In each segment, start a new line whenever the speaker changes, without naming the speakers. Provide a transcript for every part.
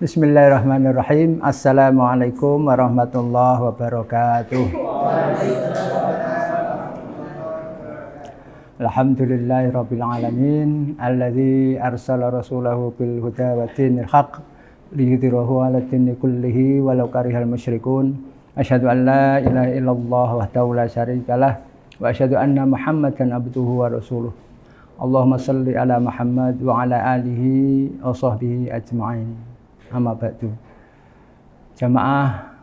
Bismillahirrahmanirrahim. Assalamualaikum warahmatullahi wabarakatuh. Alhamdulillahirabbil alamin alladzi arsala rasulahu bil huda wa dinil haqq liyudhhirahu 'ala dini kullihi walau karihal musyrikun. Asyhadu an la ilaha illallah wahdahu la syarikalah wa asyhadu anna Muhammadan abduhu wa rasuluh. Allahumma shalli ala Muhammad wa ala alihi wa sahbihi ajma'in. Amma ba'du. Jamaah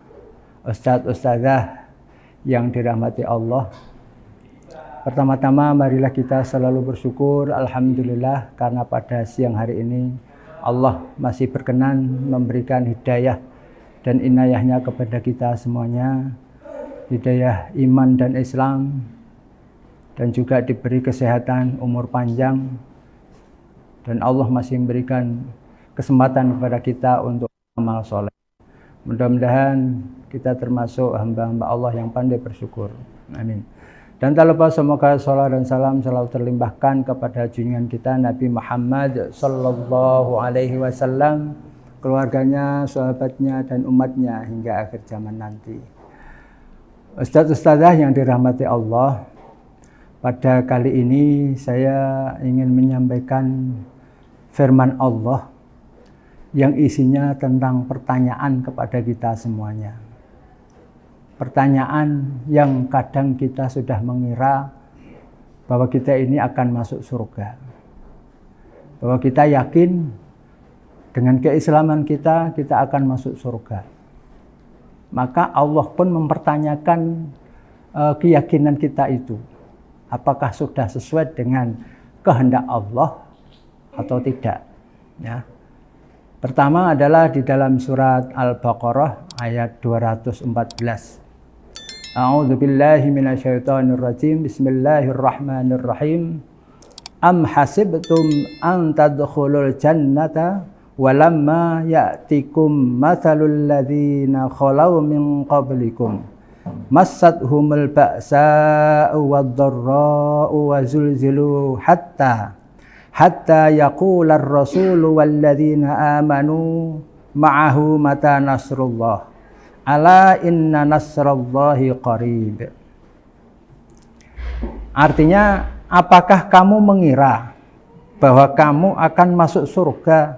ustadz ustadzah yang dirahmati Allah, pertama-tama marilah kita selalu bersyukur alhamdulillah karena pada siang hari ini Allah masih berkenan memberikan hidayah dan inayahnya kepada kita semuanya, hidayah iman dan Islam, dan juga diberi kesehatan, umur panjang, dan Allah masih memberikan kesempatan kepada kita untuk amal soleh. Mudah-mudahan kita termasuk hamba-hamba Allah yang pandai bersyukur. Amin. Dan tak lupa semoga salat dan salam selalu terlimpahkan kepada junjungan kita Nabi Muhammad sallallahu alaihi wasallam, keluarganya, sahabatnya, dan umatnya hingga akhir zaman nanti. Ustadz ustadzah yang dirahmati Allah, pada kali ini saya ingin menyampaikan firman Allah yang isinya tentang pertanyaan kepada kita semuanya. Pertanyaan yang kadang kita sudah mengira bahwa kita ini akan masuk surga. Bahwa kita yakin dengan keislaman kita akan masuk surga. Maka Allah pun mempertanyakan keyakinan kita itu. Apakah sudah sesuai dengan kehendak Allah atau tidak? Ya. Pertama adalah di dalam surat Al-Baqarah ayat 214. A'udzu billahi minasyaitonir rajim. Bismillahirrahmanirrahim. Am hasibtum an tadkhulul jannata walamma ya'tikum mathalul ladzina khalau min qablikum massathumul ba'sa'u wad-dharra'u wa zulzilu hatta yaqular rasulu walladzina amanu ma'ahu mata nasrullah ala inna nasrallahi qarib. Artinya, apakah kamu mengira bahwa kamu akan masuk surga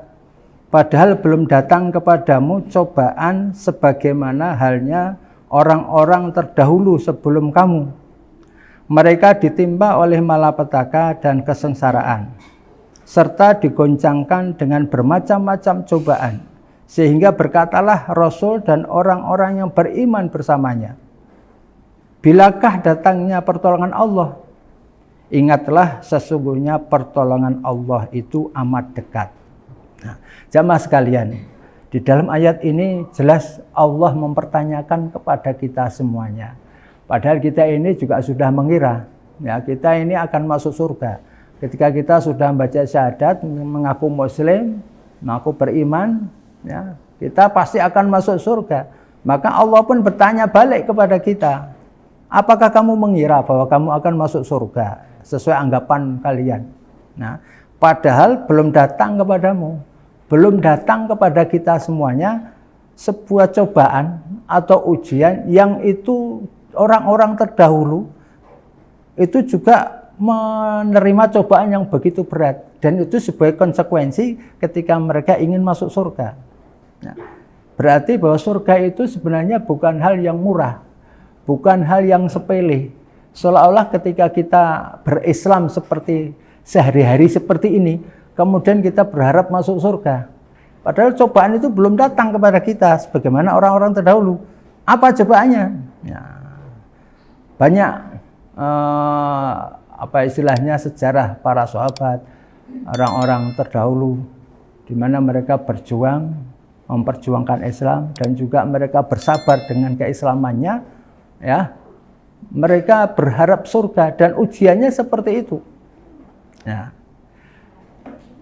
padahal belum datang kepadamu cobaan sebagaimana halnya orang-orang terdahulu sebelum kamu? Mereka ditimpa oleh malapetaka dan kesengsaraan, serta digoncangkan dengan bermacam-macam cobaan, sehingga berkatalah Rasul dan orang-orang yang beriman bersamanya, bilakah datangnya pertolongan Allah? Ingatlah sesungguhnya pertolongan Allah itu amat dekat. Nah, jamaah sekalian, di dalam ayat ini jelas Allah mempertanyakan kepada kita semuanya. Padahal kita ini juga sudah mengira, ya, kita ini akan masuk surga. Ketika kita sudah membaca syahadat, mengaku muslim, mengaku beriman, ya, kita pasti akan masuk surga. Maka Allah pun bertanya balik kepada kita, apakah kamu mengira bahwa kamu akan masuk surga sesuai anggapan kalian? Nah, padahal belum datang kepadamu, belum datang kepada kita semuanya sebuah cobaan atau ujian yang itu orang-orang terdahulu itu juga menerima cobaan yang begitu berat, dan itu sebagai konsekuensi ketika mereka ingin masuk surga. Nah, berarti bahwa surga itu sebenarnya bukan hal yang murah, bukan hal yang sepele. Seolah-olah ketika kita berislam seperti sehari-hari seperti ini, kemudian kita berharap masuk surga. Padahal cobaan itu belum datang kepada kita sebagaimana orang-orang terdahulu. Apa cobaannya? Ya, banyak istilahnya sejarah para sahabat, orang-orang terdahulu, di mana mereka berjuang, memperjuangkan Islam, dan juga mereka bersabar dengan keislamannya, ya. Mereka berharap surga dan ujiannya seperti itu. Ya.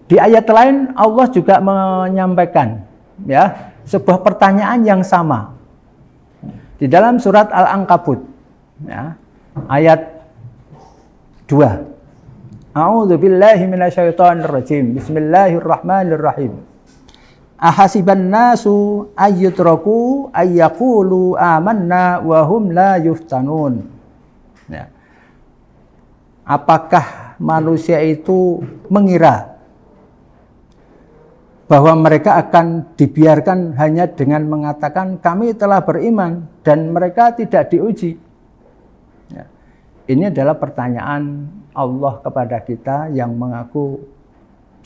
Di ayat lain Allah juga menyampaikan, ya, sebuah pertanyaan yang sama. Di dalam surat Al-Ankabut, ya, ayat 2. A'udzu billahi minasyaitonir rajim. Bismillahirrahmanirrahim. ahasiban nasu ayyutraku ayyaqulu amanna wa hum la yuftanun. Ya. Apakah manusia itu mengira bahwa mereka akan dibiarkan hanya dengan mengatakan kami telah beriman dan mereka tidak diuji? Ya. Ini adalah pertanyaan Allah kepada kita yang mengaku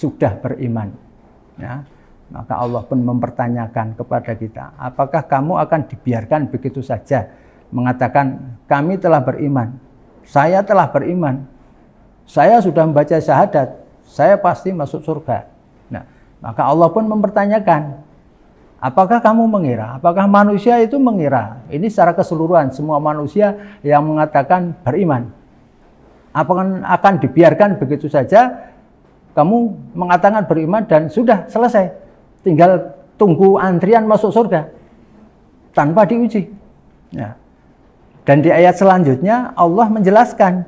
sudah beriman. Ya. Maka Allah pun mempertanyakan kepada kita, apakah kamu akan dibiarkan begitu saja mengatakan kami telah beriman, saya telah beriman, saya sudah membaca syahadat, saya pasti masuk surga. Nah, maka Allah pun mempertanyakan, apakah kamu mengira, apakah manusia itu mengira, ini secara keseluruhan semua manusia yang mengatakan beriman, apakah akan dibiarkan begitu saja kamu mengatakan beriman dan sudah selesai, tinggal tunggu antrian masuk surga tanpa diuji. Ya. Dan di ayat selanjutnya Allah menjelaskan,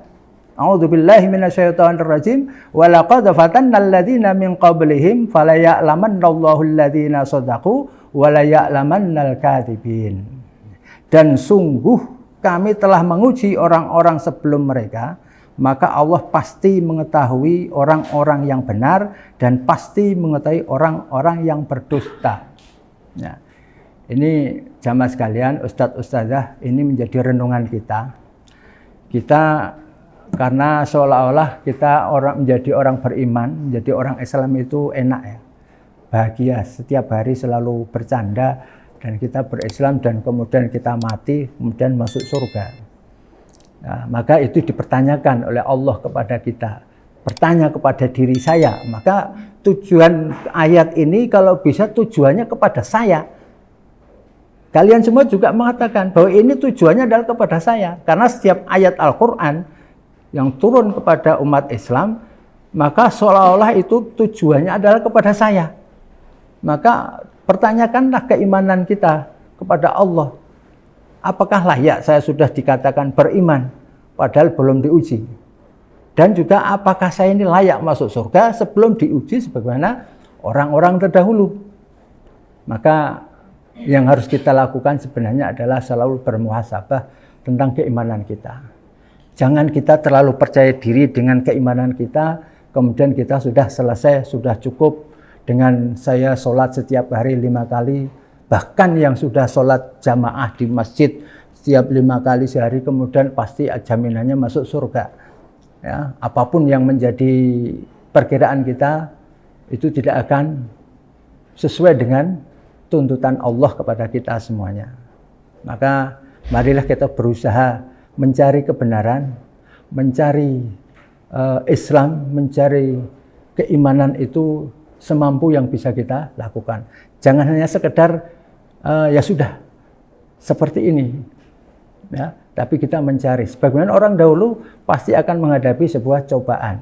A'udzubillahi minasyaitonirrajim wa laqad fatannal ladzina min qablihim fala ya'lamannallahu alladzina shadaqu wa la ya'lamannal kadzibin. Dan sungguh kami telah menguji orang-orang sebelum mereka, maka Allah pasti mengetahui orang-orang yang benar dan pasti mengetahui orang-orang yang berdusta. Ya. Ini jamaah sekalian, Ustadz Ustadzah, ini menjadi renungan kita. Kita karena seolah-olah kita menjadi orang beriman, menjadi orang Islam itu enak ya, bahagia, setiap hari selalu bercanda dan kita berislam dan kemudian kita mati, kemudian masuk surga. Nah, maka itu dipertanyakan oleh Allah kepada kita, bertanya kepada diri saya. Maka tujuan ayat ini kalau bisa tujuannya kepada saya. Kalian semua juga mengatakan bahwa ini tujuannya adalah kepada saya, karena setiap ayat Al-Quran yang turun kepada umat Islam, maka seolah-olah itu tujuannya adalah kepada saya. Maka pertanyakanlah keimanan kita kepada Allah. Apakah layak saya sudah dikatakan beriman, padahal belum diuji? Dan juga apakah saya ini layak masuk surga sebelum diuji sebagaimana orang-orang terdahulu? Maka yang harus kita lakukan sebenarnya adalah selalu bermuhasabah tentang keimanan kita. Jangan kita terlalu percaya diri dengan keimanan kita, kemudian kita sudah selesai, sudah cukup dengan saya sholat setiap hari 5 kali, bahkan yang sudah sholat jamaah di masjid setiap 5 kali sehari, kemudian pasti jaminannya masuk surga. Ya, apapun yang menjadi perkiraan kita, itu tidak akan sesuai dengan tuntutan Allah kepada kita semuanya. Maka marilah kita berusaha mencari kebenaran, mencari Islam, mencari keimanan itu semampu yang bisa kita lakukan. Jangan hanya sekedar ya sudah seperti ini, ya, tapi kita mencari. Sebagaimana orang dahulu pasti akan menghadapi sebuah cobaan.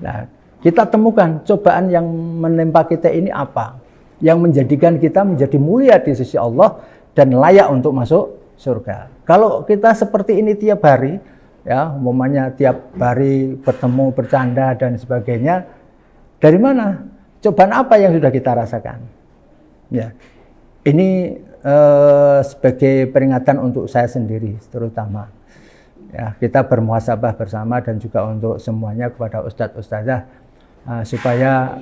Nah, kita temukan cobaan yang menimpa kita ini apa, yang menjadikan kita menjadi mulia di sisi Allah dan layak untuk masuk surga. Kalau kita seperti ini tiap hari, ya, umpamanya tiap hari bertemu, bercanda dan sebagainya, dari mana? Cobaan apa yang sudah kita rasakan? Ya, ini sebagai peringatan untuk saya sendiri terutama. Ya, kita bermuhasabah bersama dan juga untuk semuanya kepada Ustadz Ustadzah supaya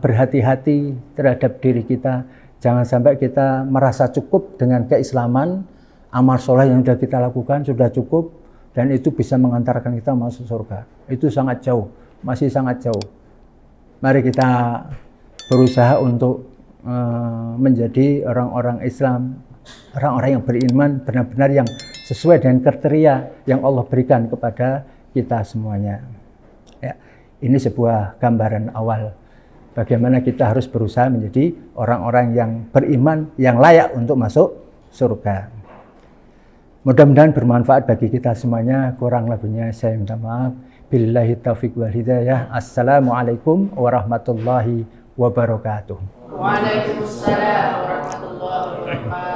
berhati-hati terhadap diri kita. Jangan sampai kita merasa cukup dengan keislaman, amal soleh yang sudah kita lakukan sudah cukup dan itu bisa mengantarkan kita masuk surga. Itu sangat jauh, masih sangat jauh. Mari kita berusaha untuk menjadi orang-orang Islam, orang-orang yang beriman benar-benar yang sesuai dengan kriteria yang Allah berikan kepada kita semuanya. Ya, ini sebuah gambaran awal bagaimana kita harus berusaha menjadi orang-orang yang beriman, yang layak untuk masuk surga. Mudah-mudahan bermanfaat bagi kita semuanya. Kurang lebihnya saya minta maaf. Billahi taufiq wal hidayah. Assalamualaikum warahmatullahi wabarakatuh.
Waalaikumsalam warahmatullahi wabarakatuh.